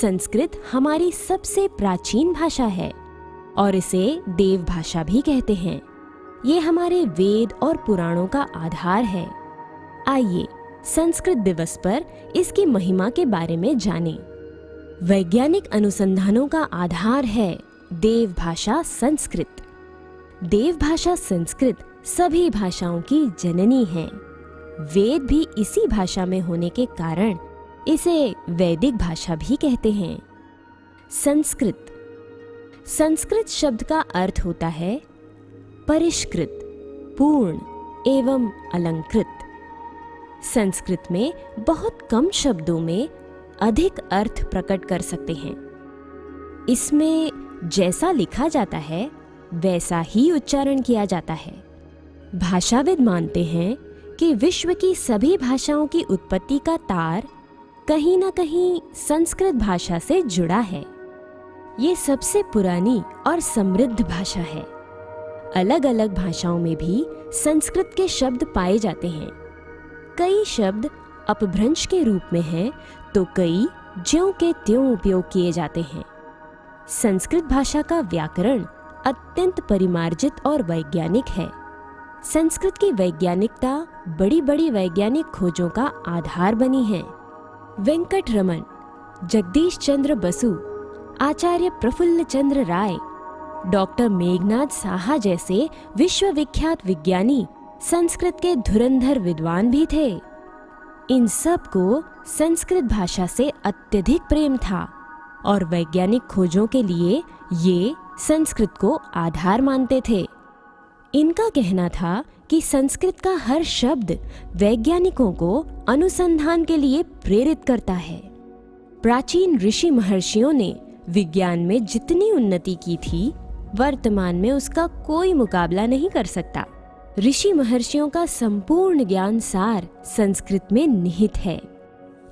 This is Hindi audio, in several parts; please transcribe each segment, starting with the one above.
संस्कृत हमारी सबसे प्राचीन भाषा है और इसे देव भाषा भी कहते हैं। ये हमारे वेद और पुराणों का आधार है। आइए संस्कृत दिवस पर इसकी महिमा के बारे में जानें। वैज्ञानिक अनुसंधानों का आधार है देव भाषा संस्कृत। देव भाषा संस्कृत सभी भाषाओं की जननी है। वेद भी इसी भाषा में होने के कारण इसे वैदिक भाषा भी कहते हैं। संस्कृत संस्कृत शब्द का अर्थ होता है परिष्कृत, पूर्ण एवं अलंकृत। संस्कृत में बहुत कम शब्दों में अधिक अर्थ प्रकट कर सकते हैं। इसमें जैसा लिखा जाता है वैसा ही उच्चारण किया जाता है। भाषाविद मानते हैं कि विश्व की सभी भाषाओं की उत्पत्ति का तार कहीं न कहीं संस्कृत भाषा से जुड़ा है। ये सबसे पुरानी और समृद्ध भाषा है। अलग अलग भाषाओं में भी संस्कृत के शब्द पाए जाते हैं। कई शब्द अपभ्रंश के रूप में हैं तो कई ज्यों के त्यों उपयोग किए जाते हैं। संस्कृत भाषा का व्याकरण अत्यंत परिमार्जित और वैज्ञानिक है। संस्कृत की वैज्ञानिकता बड़ी बड़ी वैज्ञानिक खोजों का आधार बनी है। वेंकट रमन, जगदीश चंद्र बसु, आचार्य प्रफुल्ल चंद्र राय, डॉक्टर मेघनाद साहा जैसे विश्वविख्यात विज्ञानी संस्कृत के धुरंधर विद्वान भी थे। इन सब को संस्कृत भाषा से अत्यधिक प्रेम था और वैज्ञानिक खोजों के लिए ये संस्कृत को आधार मानते थे। इनका कहना था कि संस्कृत का हर शब्द वैज्ञानिकों को अनुसंधान के लिए प्रेरित करता है। प्राचीन ऋषि महर्षियों ने विज्ञान में जितनी उन्नति की थी, वर्तमान में उसका कोई मुकाबला नहीं कर सकता। ऋषि महर्षियों का संपूर्ण ज्ञान सार संस्कृत में निहित है।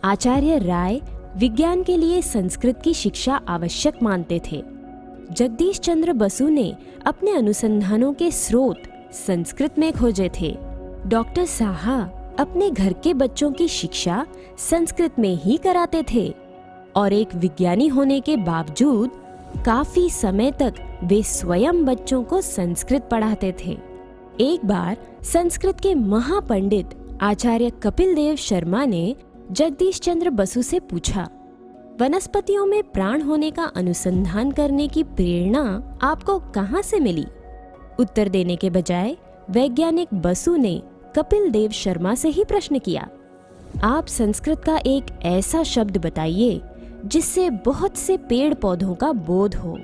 आचार्य राय विज्ञान के लिए संस्कृत की शिक्षा आवश्यक मानते थे। जगदीश चंद्र बसु ने अपने अनुसंधानों के स्रोत संस्कृत में खोजे थे। डॉक्टर साहा अपने घर के बच्चों की शिक्षा संस्कृत में ही कराते थे और एक विज्ञानी होने के बावजूद काफी समय तक वे स्वयं बच्चों को संस्कृत पढ़ाते थे। एक बार संस्कृत के महापंडित आचार्य कपिल देव शर्मा ने जगदीश चंद्र बसु से पूछा, वनस्पतियों में प्राण होने का अनुसंधान करने की प्रेरणा आपको कहाँ से मिली? उत्तर देने के बजाय वैज्ञानिक बसु ने कपिल देव शर्मा से ही प्रश्न किया, आप संस्कृत का एक ऐसा शब्द बताइए जिससे बहुत से पेड़ पौधों का बोध हो।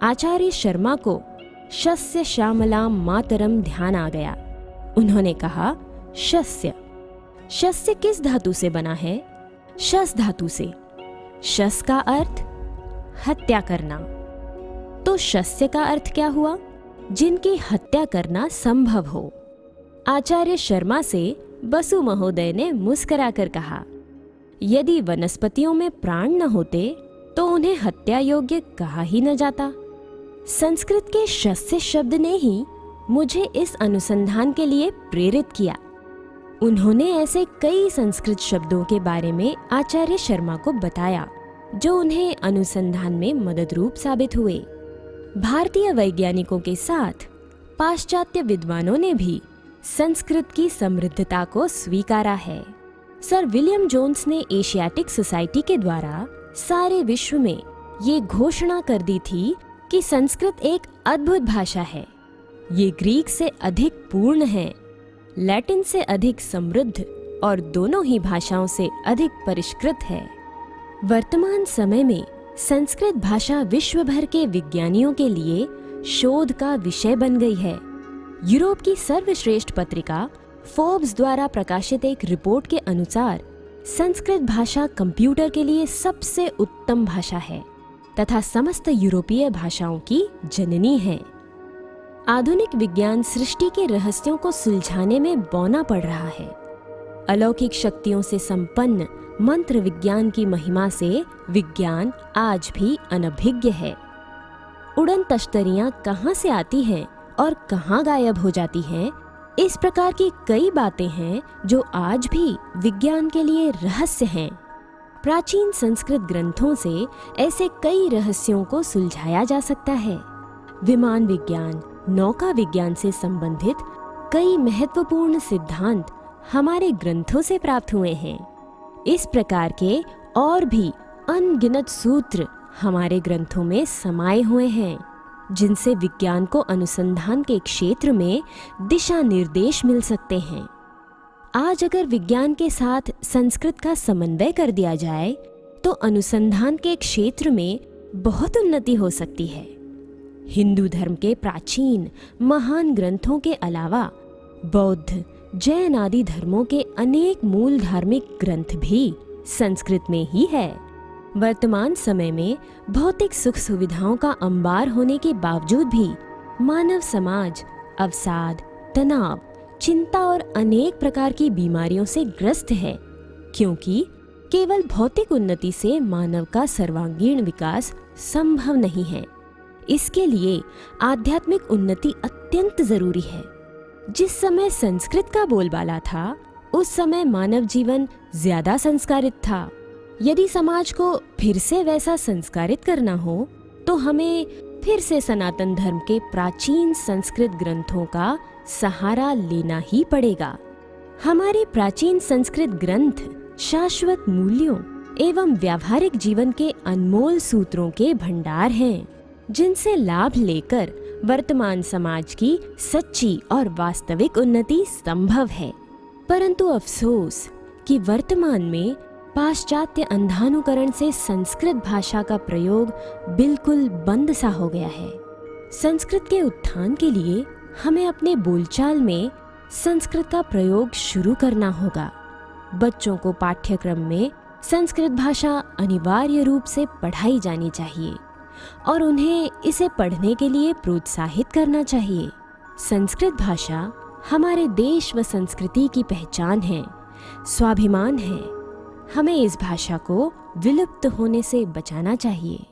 आचार्य शर्मा को शस्य श्यामलाम मातरम ध्यान आ गया। उन्होंने कहा, शस्य। शस्य किस धातु से बना है? शस धातु से। शस का अर्थ हत्या करना। तो शस्य का अर्थ क्या हुआ? जिनकी हत्या करना संभव हो। आचार्य शर्मा से बसु महोदय ने मुस्कुराकर कहा, यदि वनस्पतियों में प्राण न होते तो उन्हें हत्या योग्य कहा ही न जाता। संस्कृत के शस्य शब्द ने ही मुझे इस अनुसंधान के लिए प्रेरित किया। उन्होंने ऐसे कई संस्कृत शब्दों के बारे में आचार्य शर्मा को बताया जो उन्हें अनुसंधान में मददरूप साबित हुए। भारतीय वैज्ञानिकों के साथ पाश्चात्य विद्वानों ने भी संस्कृत की समृद्धता को स्वीकारा है। सर विलियम जोन्स ने एशियाटिक सोसाइटी के द्वारा सारे विश्व में ये घोषणा कर दी थी कि संस्कृत एक अद्भुत भाषा है। ये ग्रीक से अधिक पूर्ण है, लैटिन से अधिक समृद्ध और दोनों ही भाषाओं से अधिक परिष्कृत है। वर्तमान समय में संस्कृत भाषा विश्व भर के विज्ञानियों के लिए शोध का विषय बन गई है। यूरोप की सर्वश्रेष्ठ पत्रिका फोर्ब्स द्वारा प्रकाशित एक रिपोर्ट के अनुसार संस्कृत भाषा कंप्यूटर के लिए सबसे उत्तम भाषा है तथा समस्त यूरोपीय भाषाओं की जननी है। आधुनिक विज्ञान सृष्टि के रहस्यों को सुलझाने में बौना पड़ रहा है। अलौकिक शक्तियों से संपन्न मंत्र विज्ञान की महिमा से विज्ञान आज भी अनभिज्ञ है। उड़न तश्तरियां कहाँ से आती हैं और कहाँ गायब हो जाती हैं, इस प्रकार की कई बातें हैं जो आज भी विज्ञान के लिए रहस्य हैं। प्राचीन संस्कृत ग्रंथों से ऐसे कई रहस्यों को सुलझाया जा सकता है। विमान विज्ञान, नौका विज्ञान से संबंधित कई महत्वपूर्ण सिद्धांत हमारे ग्रंथों से प्राप्त हुए हैं। इस प्रकार के और भी अनगिनत सूत्र हमारे ग्रंथों में समाये हुए हैं, जिनसे विज्ञान को अनुसंधान के क्षेत्र में दिशा निर्देश मिल सकते हैं। आज अगर विज्ञान के साथ संस्कृत का समन्वय कर दिया जाए तो अनुसंधान के क्षेत्र में बहुत उन्नति हो सकती है। हिंदू धर्म के प्राचीन महान ग्रंथों के अलावा बौद्ध, जैन आदि धर्मों के अनेक मूल धार्मिक ग्रंथ भी संस्कृत में ही है। वर्तमान समय में भौतिक सुख सुविधाओं का अंबार होने के बावजूद भी मानव समाज अवसाद, तनाव, चिंता और अनेक प्रकार की बीमारियों से ग्रस्त है, क्योंकि केवल भौतिक उन्नति से मानव का सर्वांगीण विकास संभव नहीं है। इसके लिए आध्यात्मिक उन्नति अत्यंत जरूरी है। जिस समय संस्कृत का बोलबाला था, उस समय मानव जीवन ज्यादा संस्कारित था। यदि समाज को फिर से वैसा संस्कारित करना हो तो हमें फिर से सनातन धर्म के प्राचीन संस्कृत ग्रंथों का सहारा लेना ही पड़ेगा। हमारे प्राचीन संस्कृत ग्रंथ शाश्वत मूल्यों एवं व्यावहारिक जीवन के अनमोल सूत्रों के भंडार हैं, जिनसे लाभ लेकर वर्तमान समाज की सच्ची और वास्तविक उन्नति संभव है। परंतु अफसोस कि वर्तमान में पाश्चात्य अंधानुकरण से संस्कृत भाषा का प्रयोग बिल्कुल बंद सा हो गया है। संस्कृत के उत्थान के लिए हमें अपने बोलचाल में संस्कृत का प्रयोग शुरू करना होगा। बच्चों को पाठ्यक्रम में संस्कृत भाषा अनिवार्य रूप से पढ़ाई जानी चाहिए और उन्हें इसे पढ़ने के लिए प्रोत्साहित करना चाहिए। संस्कृत भाषा हमारे देश व संस्कृति की पहचान है, स्वाभिमान है। हमें इस भाषा को विलुप्त होने से बचाना चाहिए।